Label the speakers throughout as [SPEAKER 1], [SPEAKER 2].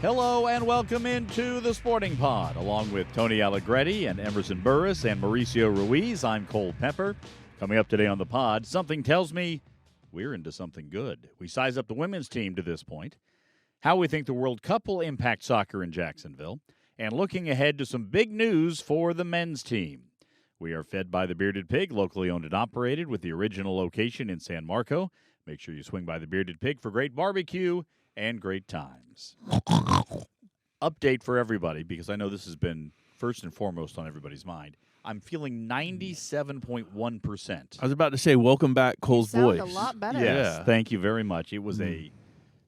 [SPEAKER 1] Hello and welcome into the Sporting Pod. Along with Tony Allegretti and Emerson Burris and Mauricio Ruiz, I'm Cole Pepper. Coming up today on the pod, something tells me we're into something good. We size up the women's team to this point, how we think the World Cup will impact soccer in Jacksonville, and looking ahead to some big news for the men's team. We are fed by the Bearded Pig, locally owned and operated with the original location in San Marco. Make sure you swing by the Bearded Pig for great barbecue and great times. Update for everybody, because I know this has been first and foremost on everybody's mind. I'm feeling 97.1%.
[SPEAKER 2] I was about to say, welcome back, Cole's voice.
[SPEAKER 3] You sound a lot better.
[SPEAKER 1] Yes, thank you very much. It was a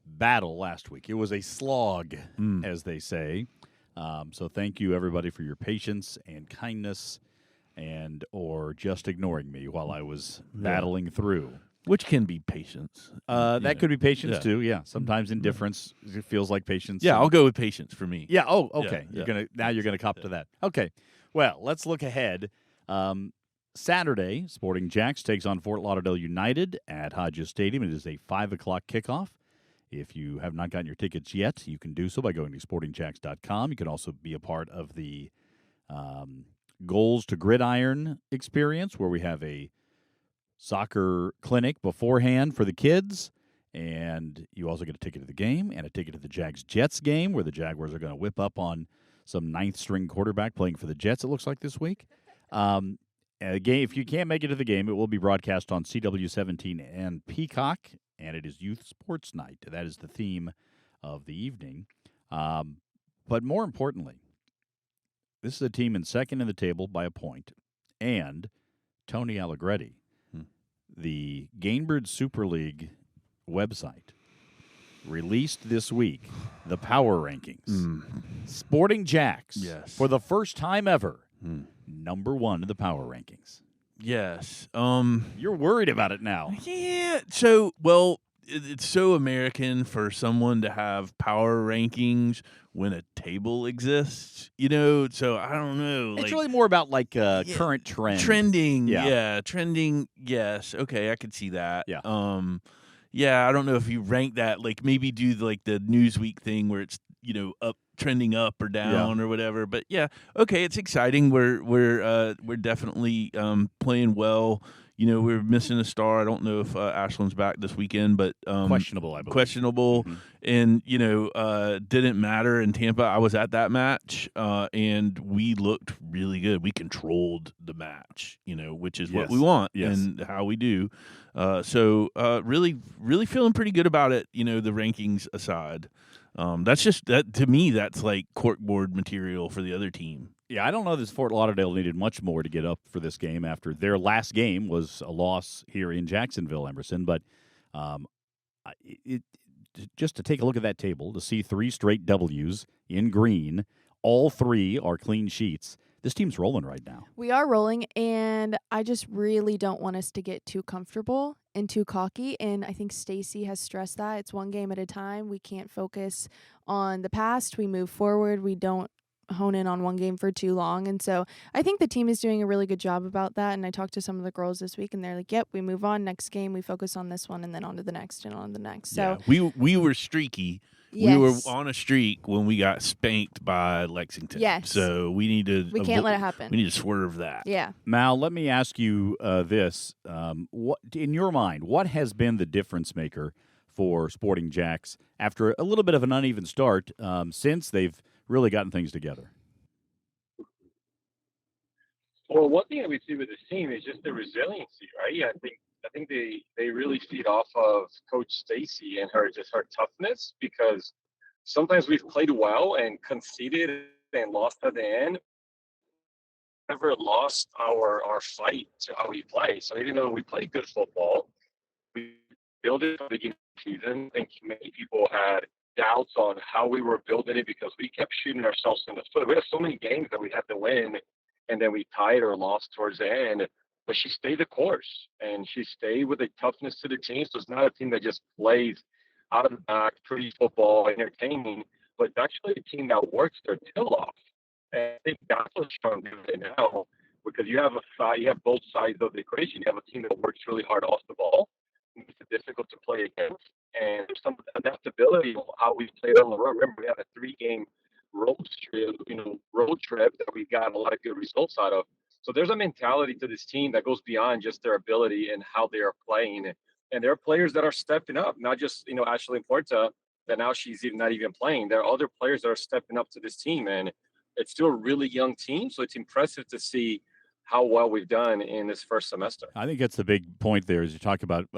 [SPEAKER 1] battle last week. It was a slog, as they say. So thank you, everybody, for your patience and kindness and or just ignoring me while I was battling through.
[SPEAKER 2] Which can be patience.
[SPEAKER 1] That could be patience, too, yeah. Sometimes indifference it feels like patience.
[SPEAKER 2] Yeah, I'll go with patience for me.
[SPEAKER 1] Yeah, okay.
[SPEAKER 2] Yeah,
[SPEAKER 1] You're gonna cop to that. Okay. Well, let's look ahead. Saturday, Sporting Jacks takes on Fort Lauderdale United at Hodges Stadium. It is a 5 o'clock kickoff. If you have not gotten your tickets yet, you can do so by going to sportingjacks.com. You can also be a part of the Goals to Gridiron experience, where we have a soccer clinic beforehand for the kids, and you also get a ticket to the game and a ticket to the Jags-Jets game, where the Jaguars are going to whip up on some ninth-string quarterback playing for the Jets, it looks like, this week. If you can't make it to the game, it will be broadcast on CW17 and Peacock, and it is Youth Sports Night. That is the theme of the evening. But more importantly, this is a team in second in the table by a point, and Tony Allegretti, the Gainbridge Super League website, released this week the power rankings. Sporting Jacks, for the first time ever, number one in the power rankings.
[SPEAKER 2] Yes.
[SPEAKER 1] You're worried about it now.
[SPEAKER 2] Yeah. So, well, it's so American for someone to have power rankings when a table exists, so I don't know.
[SPEAKER 1] It's really more about current trend.
[SPEAKER 2] Trending. Yeah. Trending. Yes. Okay. I could see that.
[SPEAKER 1] Yeah.
[SPEAKER 2] Yeah. I don't know if you rank that, maybe do the Newsweek thing where it's, up, trending up or down or whatever. But yeah. Okay. It's exciting. We're definitely, playing well. We're missing a star. I don't know if Ashland's back this weekend, but
[SPEAKER 1] questionable, I believe.
[SPEAKER 2] Questionable, and didn't matter in Tampa. I was at that match, and we looked really good. We controlled the match, which is what we want and how we do. So really, really feeling pretty good about it. The rankings aside, that's just that to me. That's like corkboard material for the other team.
[SPEAKER 1] Yeah, I don't know that Fort Lauderdale needed much more to get up for this game after their last game was a loss here in Jacksonville, Emerson. But just to take a look at that table, to see 3 straight W's in green, all 3 are clean sheets. This team's rolling right now.
[SPEAKER 3] We are rolling, and I just really don't want us to get too comfortable and too cocky, and I think Stacy has stressed that. It's one game at a time. We can't focus on the past. We move forward. We don't hone in on one game for too long. And so I think the team is doing a really good job about that. And I talked to some of the girls this week, and they're like, yep, we move on. Next game, we focus on this one, and then on to the next and on to the next. So
[SPEAKER 2] we were streaky.
[SPEAKER 3] Yes.
[SPEAKER 2] We were on a streak when we got spanked by Lexington.
[SPEAKER 3] Yes.
[SPEAKER 2] So we need to.
[SPEAKER 3] We can't let it happen.
[SPEAKER 2] We need to swerve that.
[SPEAKER 3] Yeah.
[SPEAKER 1] Mal, let me ask you this. What, in your mind, what has been the difference maker for Sporting Jacks after a little bit of an uneven start since they've really gotten things together?
[SPEAKER 4] Well, one thing that we see with this team is just the resiliency, right? I think they really feed off of Coach Stacy and her toughness, because sometimes we've played well and conceded and lost at the end. Never lost our fight to how we play. So even though we play good football, we built it at the beginning of the season. I think many people had doubts on how we were building it because we kept shooting ourselves in the foot. We had so many games that we had to win, and then we tied or lost towards the end. But she stayed the course, and she stayed with a toughness to the team. So it's not a team that just plays out of the back, pretty football, entertaining, but it's actually a team that works their tail off. And I think that's what's strong now, because you have both sides of the equation. You have a team that works really hard off the ball, makes it difficult to play against, and some adaptability of how we played on the road. Remember, we had a 3-game road trip that we got a lot of good results out of. So there's a mentality to this team that goes beyond just their ability and how they are playing. And there are players that are stepping up, not just, Ashley Porta, that now she's not even playing. There are other players that are stepping up to this team, and it's still a really young team. So it's impressive to see how well we've done in this first semester.
[SPEAKER 1] I think that's the big point there as you talk about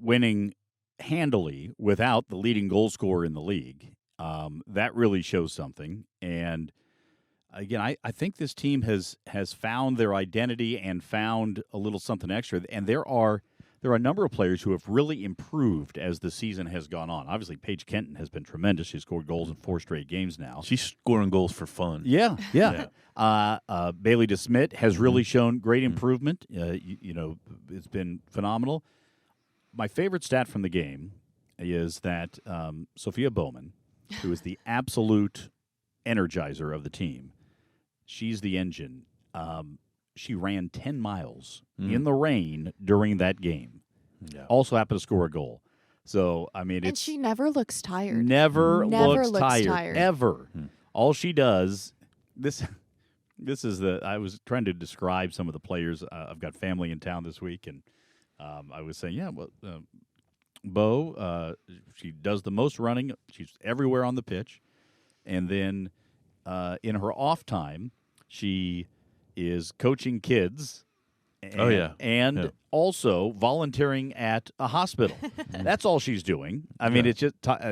[SPEAKER 1] winning handily without the leading goal scorer in the league. That really shows something. And again, I think this team has found their identity and found a little something extra. And there are a number of players who have really improved as the season has gone on. Obviously, Paige Kenton has been tremendous. She's scored goals in 4 straight games now.
[SPEAKER 2] She's scoring goals for fun.
[SPEAKER 1] Yeah. Bailey DeSmit has really shown great improvement. It's been phenomenal. My favorite stat from the game is that Sophia Bowman, who is the absolute energizer of the team, she's the engine. She ran 10 miles in the rain during that game. Yeah. Also happened to score a goal. So,
[SPEAKER 3] and she never looks tired.
[SPEAKER 1] Never looks tired. Ever. All she does, this is I was trying to describe some of the players. I've got family in town this week, and I was saying, Bo, she does the most running. She's everywhere on the pitch. And then in her off time, she is coaching kids and also volunteering at a hospital. That's all she's doing. I mean, it's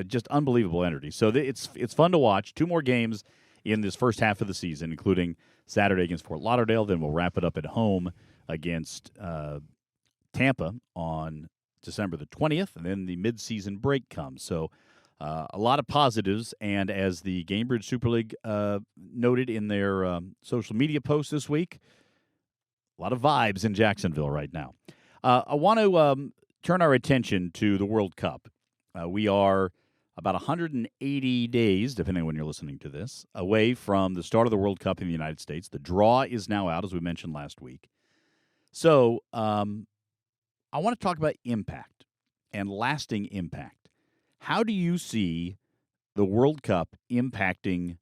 [SPEAKER 1] just unbelievable energy. So it's fun to watch. 2 more games in this first half of the season, including Saturday against Fort Lauderdale. Then we'll wrap it up at home against Tampa on December the 20th, and then the midseason break comes. So a lot of positives, and as the Gainbridge Super League noted in their social media post this week, a lot of vibes in Jacksonville right now. I want to turn our attention to the World Cup. We are about 180 days, depending on when you're listening to this, away from the start of the World Cup in the United States. The draw is now out, as we mentioned last week. So I want to talk about impact and lasting impact. How do you see the World Cup impacting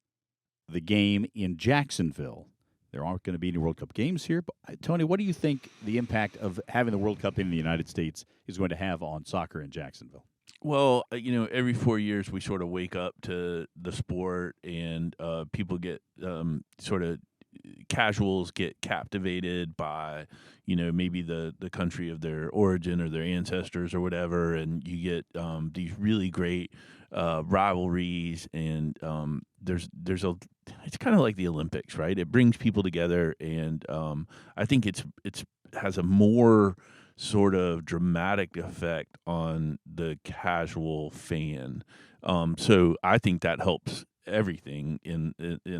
[SPEAKER 1] the game in Jacksonville? There aren't going to be any World Cup games here. But, Tony, what do you think the impact of having the World Cup in the United States is going to have on soccer in Jacksonville?
[SPEAKER 2] Well, every 4 years we sort of wake up to the sport, and people get sort of casuals get captivated by, maybe the country of their origin or their ancestors or whatever, and you get these really great rivalries, and it's kind of like the Olympics, right? It brings people together, and I think it's has a more sort of dramatic effect on the casual fan. So I think that helps everything in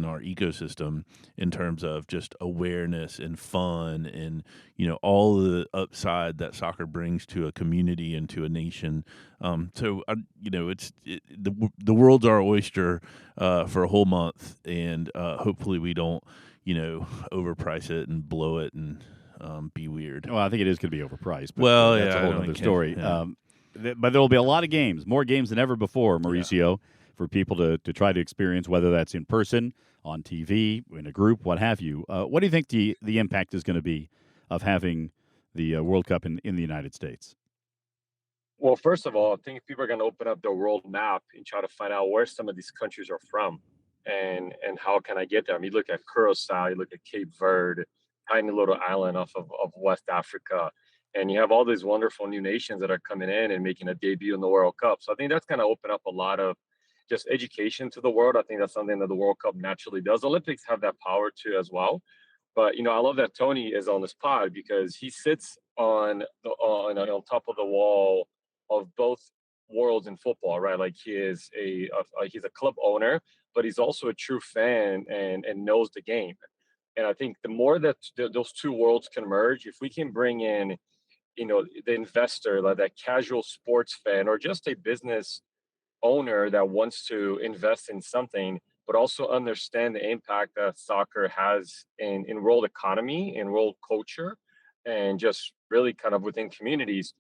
[SPEAKER 2] our ecosystem in terms of just awareness and fun and all the upside that soccer brings to a community and to a nation. So the world's our oyster for a whole month, and hopefully we don't overprice it and blow it and be weird.
[SPEAKER 1] Well, I think it is going to be overpriced. But that's a whole other story. Yeah. But there will be a lot of games, more games than ever before, Mauricio. For people to try to experience, whether that's in person, on TV, in a group, what have you. What do you think the impact is going to be of having the World Cup in the United States?
[SPEAKER 4] Well, first of all, I think people are going to open up the world map and try to find out where some of these countries are from and how can I get there. I mean, you look at Curacao, you look at Cape Verde, tiny little island off of West Africa, and you have all these wonderful new nations that are coming in and making a debut in the World Cup. So I think that's going to open up a lot of just education to the world. I think that's something that the World Cup naturally does. Olympics have that power too as well. But I love that Tony is on this pod because he sits on top of the wall of both worlds in football, right? Like he's a club owner, but he's also a true fan and knows the game. And I think the more that those two worlds can merge, if we can bring in, the investor, like that casual sports fan or just a business owner that wants to invest in something, but also understand the impact that soccer has in world economy, in world culture, and just really kind of within communities,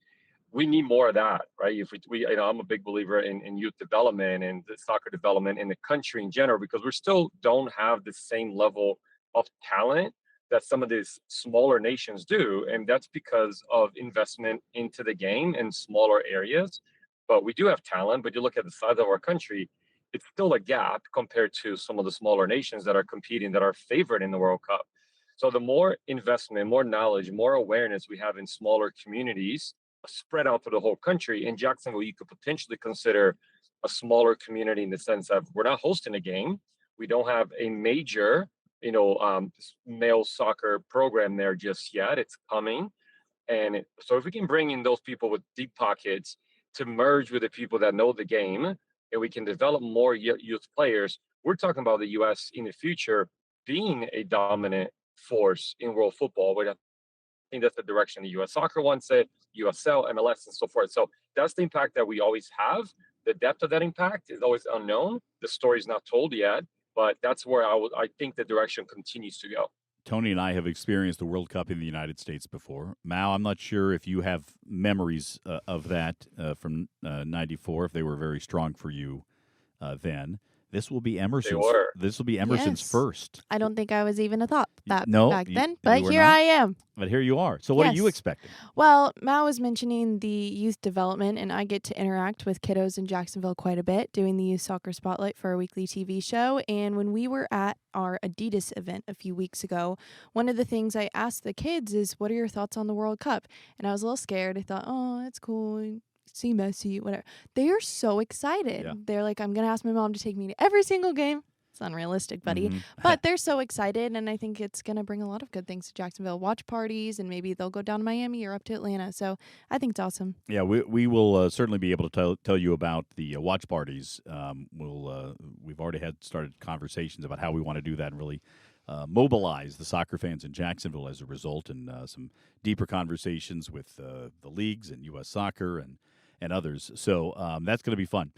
[SPEAKER 4] we need more of that, right? If we I'm a big believer in youth development and the soccer development in the country in general, because we still don't have the same level of talent that some of these smaller nations do. And that's because of investment into the game in smaller areas. But we do have talent, but you look at the size of our country, it's still a gap compared to some of the smaller nations that are competing, that are favored in the World Cup. So the more investment, more knowledge, more awareness we have in smaller communities spread out through the whole country. In Jacksonville, you could potentially consider a smaller community in the sense that we're not hosting a game. We don't have a major, male soccer program there just yet. It's coming. And so if we can bring in those people with deep pockets to merge with the people that know the game, and we can develop more youth players, we're talking about the U.S. in the future being a dominant force in world football. I think that's the direction the U.S. soccer wants it, USL, MLS, and so forth. So that's the impact that we always have. The depth of that impact is always unknown. The story's not told yet, but that's where I think the direction continues to go.
[SPEAKER 1] Tony and I have experienced the World Cup in the United States before. Mao, I'm not sure if you have memories of that from '94, if they were very strong for you then. This will be Emerson's. This will be Emerson's first.
[SPEAKER 3] I don't think I was even a thought that back then,
[SPEAKER 1] but
[SPEAKER 3] here I am.
[SPEAKER 1] But here you are. So what are you expecting?
[SPEAKER 3] Well, Mao was mentioning the youth development, and I get to interact with kiddos in Jacksonville quite a bit, doing the Youth Soccer Spotlight for our weekly TV show. And when we were at our Adidas event a few weeks ago, one of the things I asked the kids is, what are your thoughts on the World Cup? And I was a little scared. I thought, oh, that's cool. See Messi, whatever. They are so excited. Yeah. They're like, I'm going to ask my mom to take me to every single game. It's unrealistic, buddy. Mm-hmm. But they're so excited, and I think it's going to bring a lot of good things to Jacksonville. Watch parties, and maybe they'll go down to Miami or up to Atlanta. So I think it's awesome.
[SPEAKER 1] Yeah, we will certainly be able to tell you about the watch parties. We've already started conversations about how we want to do that and really mobilize the soccer fans in Jacksonville as a result, and some deeper conversations with the leagues and U.S. Soccer and others. So that's going to be fun.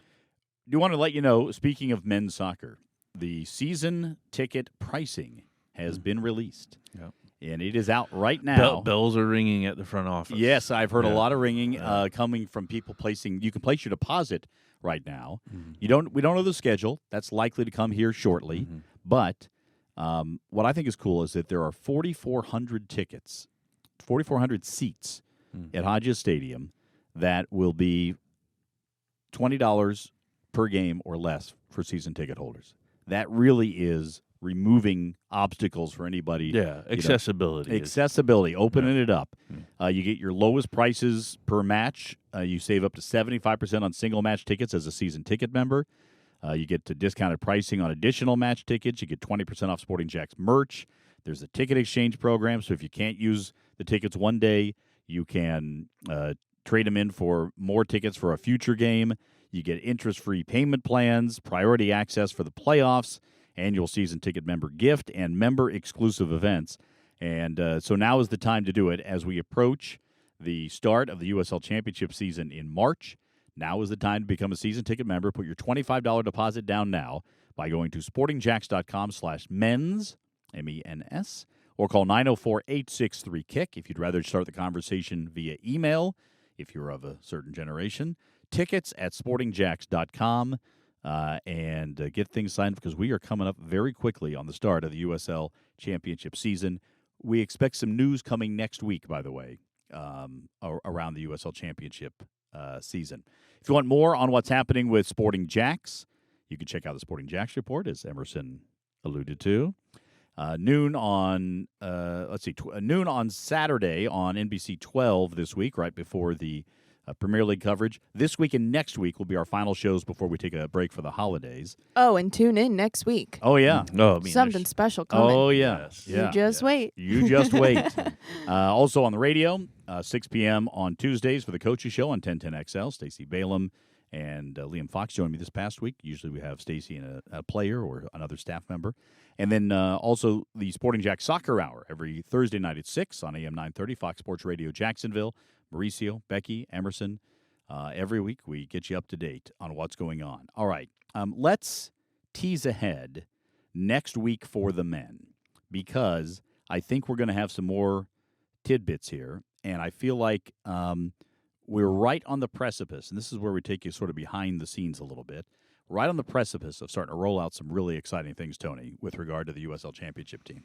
[SPEAKER 1] Do want to let you know, speaking of men's soccer, the season ticket pricing has been released. Yep. And it is out right now.
[SPEAKER 2] Bells are ringing at the front office.
[SPEAKER 1] Yes, I've heard a lot of ringing coming from people placing. You can place your deposit right now. Mm-hmm. We don't know the schedule. That's likely to come here shortly. Mm-hmm. But what I think is cool is that there are 4,400 tickets, 4,400 seats at Hodges Stadium that will be $20 per game or less for season ticket holders. That really is removing obstacles for anybody.
[SPEAKER 2] Yeah, accessibility.
[SPEAKER 1] Accessibility, opening it up. You get your lowest prices per match. You save up to 75% on single match tickets as a season ticket member. You get to discounted pricing on additional match tickets. You get 20% off Sporting Jack's merch. There's a ticket exchange program, so if you can't use the tickets one day, you can trade them in for more tickets for a future game. You get interest-free payment plans, priority access for the playoffs, annual season ticket member gift, and member-exclusive events. And so now is the time to do it as we approach the start of the USL Championship season in March. Now is the time to become a season ticket member. Put your $25 deposit down now by going to sportingjacks.com/men's, MENS, or call 904-863-KICK if you'd rather start the conversation via email if you're of a certain generation. Tickets at sportingjacks.com and get things signed because we are coming up very quickly on the start of the USL Championship season. We expect some news coming next week, by the way, around the USL Championship season. If you want more on what's happening with Sporting Jacks, you can check out the Sporting Jacks report, as Emerson alluded to. Noon on noon on Saturday on NBC 12 this week, right before the Premier League coverage. This week and next week will be our final shows before we take a break for the holidays.
[SPEAKER 3] Oh, and tune in next week.
[SPEAKER 1] Oh, yeah.
[SPEAKER 3] Something special coming.
[SPEAKER 1] Oh, yeah.
[SPEAKER 3] You just wait.
[SPEAKER 1] You just wait. Also on the radio, 6 p.m. on Tuesdays for the Coaches Show on 1010XL. Stacey Balaam and Liam Fox joined me this past week. Usually we have Stacey and a player or another staff member. And then also the Sporting Jack Soccer Hour every Thursday night at 6 on AM 930, Fox Sports Radio Jacksonville. Mauricio, Becky, Emerson, every week we get you up to date on what's going on. All right, let's tease ahead next week for the men because I think we're going to have some more tidbits here, and I feel like we're right on the precipice, and this is where we take you sort of behind the scenes a little bit, right on the precipice of starting to roll out some really exciting things, Tony, with regard to the USL Championship team.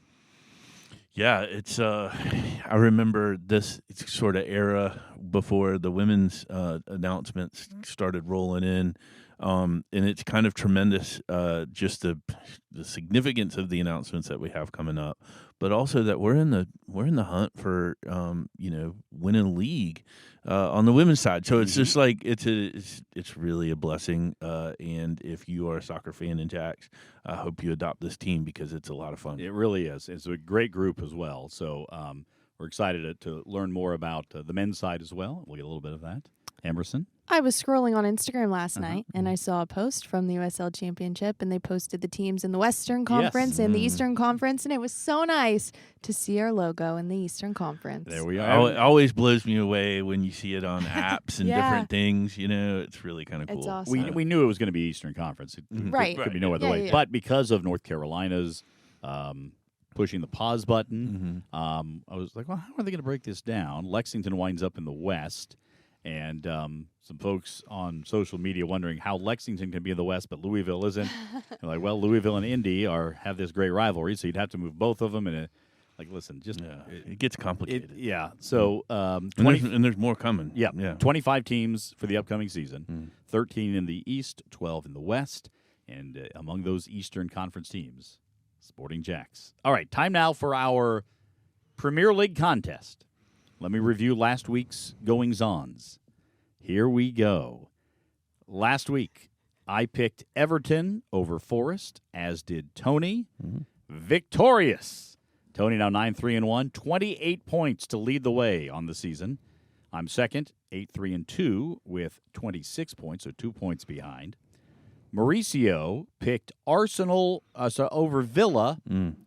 [SPEAKER 2] Yeah, it's. I remember this sort of era before the women's announcements started rolling in, and it's kind of tremendous. Just the significance of the announcements that we have coming up, but also that we're in the hunt for winning a league on the women's side. So it's just like it's really a blessing. And if you are a soccer fan in Jax, I hope you adopt this team because it's a lot of fun.
[SPEAKER 1] It really is. It's a great group as well. So we're excited to learn more about the men's side as well. We'll get a little bit of that. Emerson?
[SPEAKER 3] I was scrolling on Instagram last night, and I saw a post from the USL Championship, and they posted the teams in the Western Conference and the Eastern Conference, and it was so nice to see our logo in the Eastern Conference.
[SPEAKER 1] There we are.
[SPEAKER 2] It always blows me away when you see it on apps and different things. It's really kind of cool.
[SPEAKER 3] It's awesome.
[SPEAKER 1] We knew it was going to be Eastern Conference.
[SPEAKER 3] Right.
[SPEAKER 1] Could be no other way. But because of North Carolina's pushing the pause button, I was like, well, how are they going to break this down? Lexington winds up in the West. And some folks on social media wondering how Lexington can be in the West, but Louisville isn't. They're like, well, Louisville and Indy have this great rivalry, so you'd have to move both of them. And listen, just
[SPEAKER 2] it gets complicated.
[SPEAKER 1] So
[SPEAKER 2] and there's more coming.
[SPEAKER 1] Yeah. 25 teams for the upcoming season, 13 in the East, 12 in the West, and among those Eastern Conference teams, Sporting Jax. All right, time now for our Premier League contest. Let me review last week's goings-ons. Here we go. Last week, I picked Everton over Forest, as did Tony. Victorious. Tony now 9-3-1, 28 points to lead the way on the season. I'm second, 8-3-2 with 26 points, so 2 points behind. Mauricio picked Arsenal over Villa,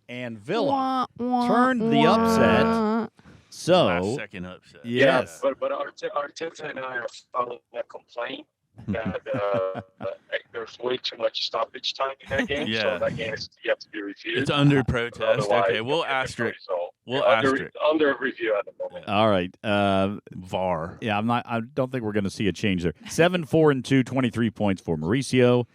[SPEAKER 1] and Villa turned the upset. So,
[SPEAKER 2] last second upset.
[SPEAKER 1] Yes.
[SPEAKER 4] Yeah, but Arteta and I are following a complaint that there's way too much stoppage time in that game. So that game is yet to be reviewed.
[SPEAKER 2] It's under protest. Okay, we'll asterisk.
[SPEAKER 4] Under review at the moment.
[SPEAKER 1] All right.
[SPEAKER 2] VAR.
[SPEAKER 1] Yeah, I don't think we're going to see a change there. 7-4-2, 23 points for Mauricio.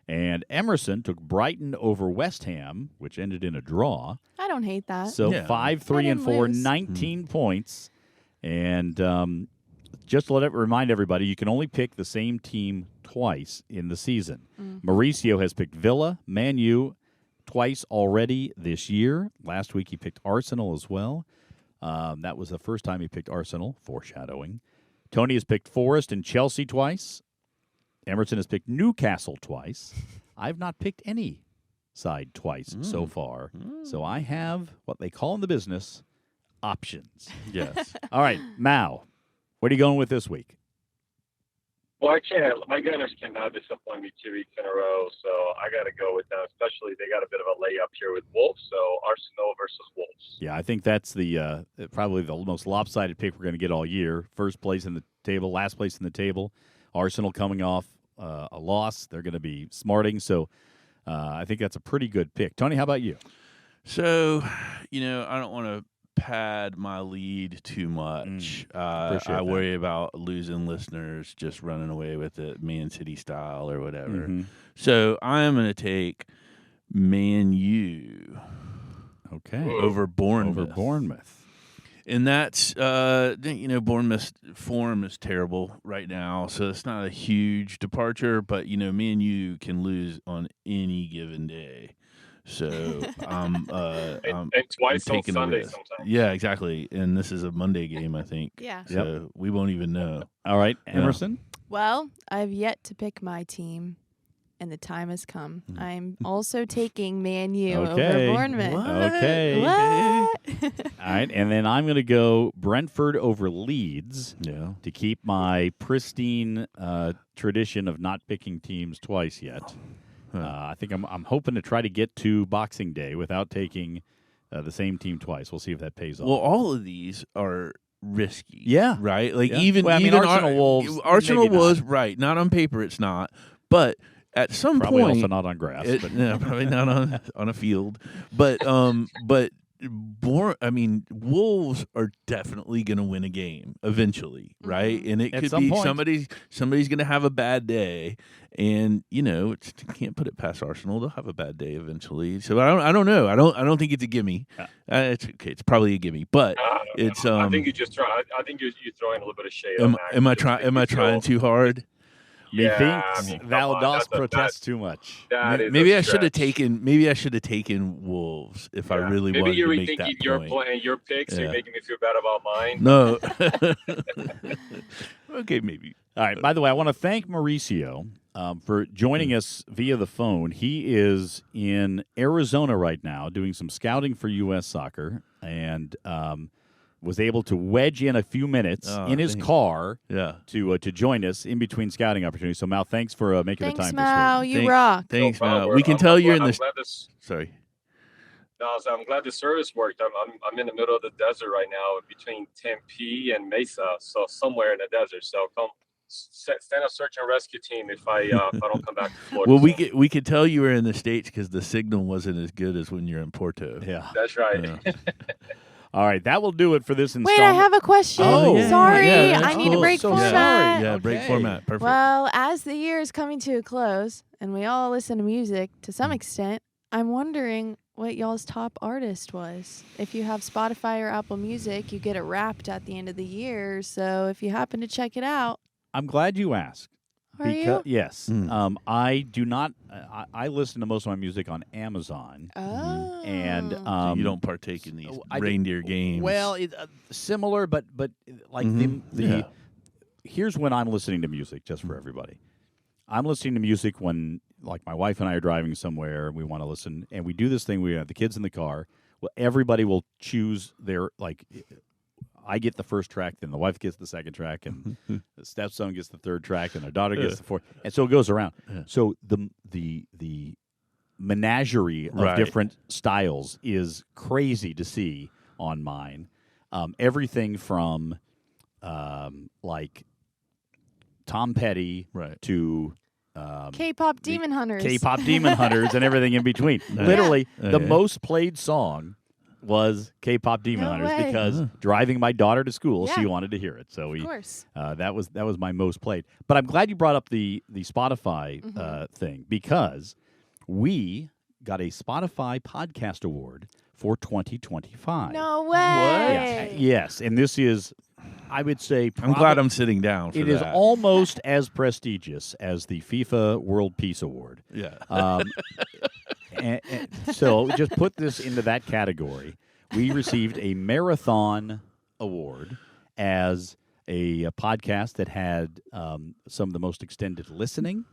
[SPEAKER 1] And Emerson took Brighton over West Ham, which ended in a draw.
[SPEAKER 3] I don't hate that.
[SPEAKER 1] So 5-3-4, 19 points. And just to remind everybody, you can only pick the same team twice in the season. Mauricio has picked Villa, Man U twice already this year. Last week he picked Arsenal as well. That was the first time he picked Arsenal, foreshadowing. Tony has picked Forest and Chelsea twice. Emerson has picked Newcastle twice. I've not picked any side twice so far. So I have what they call in the business options.
[SPEAKER 2] Yes.
[SPEAKER 1] All right, Mao, what are you going with this week?
[SPEAKER 4] Well, I can't. My Gunners cannot disappoint me 2 weeks in a row, so I got to go with them. Especially they got a bit of a layup here with Wolves, so Arsenal versus Wolves.
[SPEAKER 1] Yeah, I think that's the probably the most lopsided pick we're going to get all year. First place in the table, last place in the table. Arsenal coming off a loss. They're going to be smarting, so I think that's a pretty good pick. Tony, how about you?
[SPEAKER 2] So, I don't want to pad my lead too much. I worry about losing listeners just running away with it, Man City style or whatever. So I am going to take Man U over Bournemouth. And that's, Bournemouth's form is terrible right now, so it's not a huge departure, but, Man U can lose on any given day. So I'm
[SPEAKER 4] twice on
[SPEAKER 2] taking
[SPEAKER 4] Sunday
[SPEAKER 2] a risk.
[SPEAKER 4] sometimes.
[SPEAKER 2] Yeah, exactly. And this is a Monday game, I think.
[SPEAKER 3] Yeah.
[SPEAKER 2] So we won't even know.
[SPEAKER 1] All right, Emerson?
[SPEAKER 3] Well, I've yet to pick my team, and the time has come. I'm also taking Man U over Bournemouth.
[SPEAKER 1] Okay.
[SPEAKER 3] What?
[SPEAKER 1] All right, and then I'm going to go Brentford over Leeds to keep my pristine tradition of not picking teams twice yet. I think I'm hoping to try to get to Boxing Day without taking the same team twice. We'll see if that pays off.
[SPEAKER 2] Well, all of these are risky.
[SPEAKER 1] Yeah.
[SPEAKER 2] Right? Like
[SPEAKER 1] Yeah.
[SPEAKER 2] even
[SPEAKER 1] Arsenal Wolves.
[SPEAKER 2] Arsenal
[SPEAKER 1] maybe
[SPEAKER 2] was
[SPEAKER 1] not.
[SPEAKER 2] right. Not on paper it's not. But at some
[SPEAKER 1] Probably
[SPEAKER 2] point
[SPEAKER 1] also not on grass. But
[SPEAKER 2] probably not on a field. But Wolves are definitely going to win a game eventually, right? And it
[SPEAKER 1] At
[SPEAKER 2] could
[SPEAKER 1] some
[SPEAKER 2] be
[SPEAKER 1] point.
[SPEAKER 2] somebody's going to have a bad day, and you can't put it past Arsenal. They'll have a bad day eventually. So I don't know. I don't think it's a gimme. It's okay. It's probably a gimme, but it's.
[SPEAKER 4] I think you just try. I think you're throwing a little bit of shade.
[SPEAKER 2] Am I trying too hard?
[SPEAKER 1] Methinks thou dost protest too much.
[SPEAKER 2] Maybe I should have taken. Maybe I should have taken Wolves if I really wanted to make that
[SPEAKER 4] Maybe you're rethinking your picks. So you're making me feel bad about mine.
[SPEAKER 2] No. Okay, maybe.
[SPEAKER 1] All right. By the way, I want to thank Mauricio for joining us via the phone. He is in Arizona right now doing some scouting for U.S. Soccer, and was able to wedge in a few minutes in his car to join us in between scouting opportunities. So, Mal, thanks for making the time
[SPEAKER 3] Mal,
[SPEAKER 1] this week.
[SPEAKER 3] you rock.
[SPEAKER 2] Thanks, Mal. We can tell you're in the... Sorry.
[SPEAKER 4] No, so I'm glad the service worked. I'm in the middle of the desert right now between Tempe and Mesa, so somewhere in the desert. So come send a search and rescue team if I don't come back to Florida.
[SPEAKER 2] Well, we could tell you were in the States because the signal wasn't as good as when you're in Porto.
[SPEAKER 1] Yeah,
[SPEAKER 4] that's right.
[SPEAKER 2] Yeah.
[SPEAKER 1] All right, that will do it for this installment.
[SPEAKER 3] Wait, I have a question. Sorry, I need to break format.
[SPEAKER 1] Sorry.
[SPEAKER 2] Yeah, break format. Perfect.
[SPEAKER 3] Well, as the year is coming to a close and we all listen to music to some extent, I'm wondering what y'all's top artist was. If you have Spotify or Apple Music, you get it wrapped at the end of the year. So if you happen to check it out.
[SPEAKER 1] I'm glad you asked.
[SPEAKER 3] Are you?
[SPEAKER 1] Yes. I do not. I listen to most of my music on Amazon.
[SPEAKER 3] Oh.
[SPEAKER 1] And
[SPEAKER 2] so you don't partake in these reindeer games.
[SPEAKER 1] Well, similar, but like the here's when I'm listening to music, just for everybody. I'm listening to music when, like, my wife and I are driving somewhere and we want to listen, and we do this thing. We have the kids in the car. Well, everybody will choose their, like, I get the first track, then the wife gets the second track, and the stepson gets the third track, and their daughter gets the fourth, and so it goes around. Yeah. So the menagerie of different styles is crazy to see on mine. Everything from like Tom Petty to
[SPEAKER 3] K-pop Demon Hunters.
[SPEAKER 1] K-pop Demon Hunters and everything in between. Literally, the most played song was K-pop Demon Hunters because driving my daughter to school, she wanted to hear it. So
[SPEAKER 3] of course.
[SPEAKER 1] That was my most played. But I'm glad you brought up the Spotify thing, because we got a Spotify Podcast Award for 2025.
[SPEAKER 3] No way.
[SPEAKER 1] Yes, and this is, I would say,
[SPEAKER 2] I'm glad I'm sitting down for
[SPEAKER 1] it
[SPEAKER 2] that.
[SPEAKER 1] is almost as prestigious as the FIFA World Peace Award.
[SPEAKER 2] Yeah.
[SPEAKER 1] And so just put this into that category. We received a Marathon Award as a podcast that had some of the most extended listening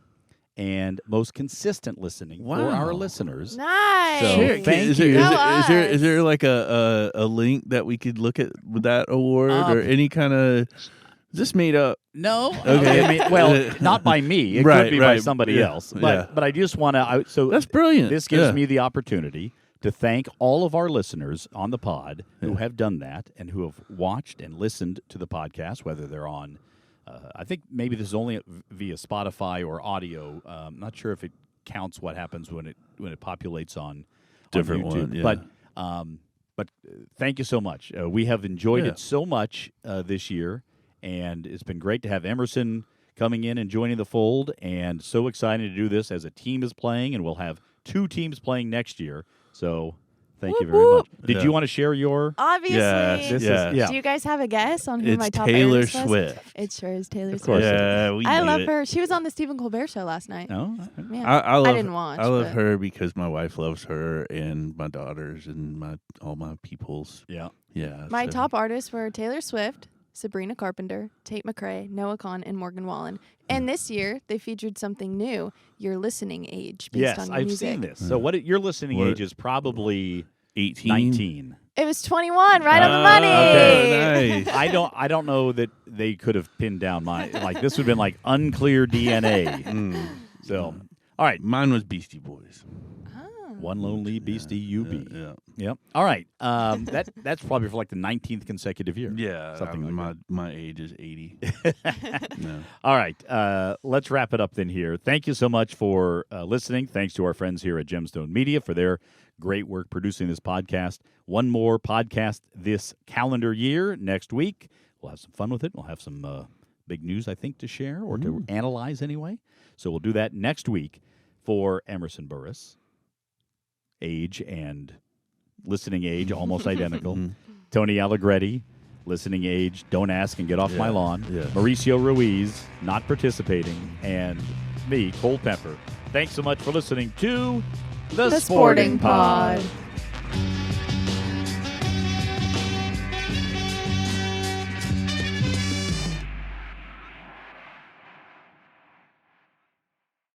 [SPEAKER 1] and most consistent listening for our listeners.
[SPEAKER 3] Nice.
[SPEAKER 1] So thank you.
[SPEAKER 2] Is there like a link that we could look at with that award or any kind of? Is this made up?
[SPEAKER 1] No.
[SPEAKER 2] Okay.
[SPEAKER 1] I mean, well, not by me. It could be by somebody else. But I just want to. So
[SPEAKER 2] that's brilliant.
[SPEAKER 1] This gives me the opportunity to thank all of our listeners on the pod who have done that and who have watched and listened to the podcast, whether they're on. I think maybe this is only via Spotify or audio. I'm not sure if it counts what happens when it populates on
[SPEAKER 2] different
[SPEAKER 1] YouTube.
[SPEAKER 2] One. Yeah.
[SPEAKER 1] But thank you so much. We have enjoyed it so much this year, and it's been great to have Emerson coming in and joining the fold. And so excited to do this as a team is playing, and we'll have 2 teams playing next year. So. Thank you very much. Did you want to share your?
[SPEAKER 3] Obviously.
[SPEAKER 1] Yes.
[SPEAKER 3] Do you guys have a guess on who my top
[SPEAKER 2] Taylor
[SPEAKER 3] artist was?
[SPEAKER 2] Swift.
[SPEAKER 3] It sure is Taylor Swift.
[SPEAKER 1] Of course.
[SPEAKER 3] I love her. She was on the Stephen Colbert Show last night.
[SPEAKER 1] Oh,
[SPEAKER 3] man.
[SPEAKER 2] I
[SPEAKER 3] didn't watch.
[SPEAKER 2] I love her because my wife loves her and my daughters and all my peoples.
[SPEAKER 1] Yeah.
[SPEAKER 3] My top artists were Taylor Swift, Sabrina Carpenter, Tate McRae, Noah Kahan, and Morgan Wallen. And this year, they featured something new, your listening age based on your music.
[SPEAKER 1] Yes, I've seen this. So your listening age is probably
[SPEAKER 2] 18?
[SPEAKER 1] 19.
[SPEAKER 3] It was 21, right on the money.
[SPEAKER 2] Okay, nice.
[SPEAKER 1] I don't know that they could have pinned down my, like, this would have been like unclear DNA. So, all right.
[SPEAKER 2] Mine was Beastie Boys.
[SPEAKER 1] One lonely beastie you be.
[SPEAKER 2] Yep.
[SPEAKER 1] All right. That's probably for like the 19th consecutive year.
[SPEAKER 2] Yeah.
[SPEAKER 1] Something like
[SPEAKER 2] my age is 80. No.
[SPEAKER 1] All right. Let's wrap it up then here. Thank you so much for listening. Thanks to our friends here at Gemstone Media for their Great work producing this podcast. One more podcast this calendar year next week. We'll have some fun with it. We'll have some big news, I think, to share or to analyze anyway. So we'll do that next week. For Emerson Burris, age and listening age almost identical. Tony Allegretti, listening age, don't ask and get off my lawn.
[SPEAKER 2] Yeah.
[SPEAKER 1] Mauricio Ruiz, not participating. And me, Cole Pepper. Thanks so much for listening to The
[SPEAKER 3] Sporting Pod.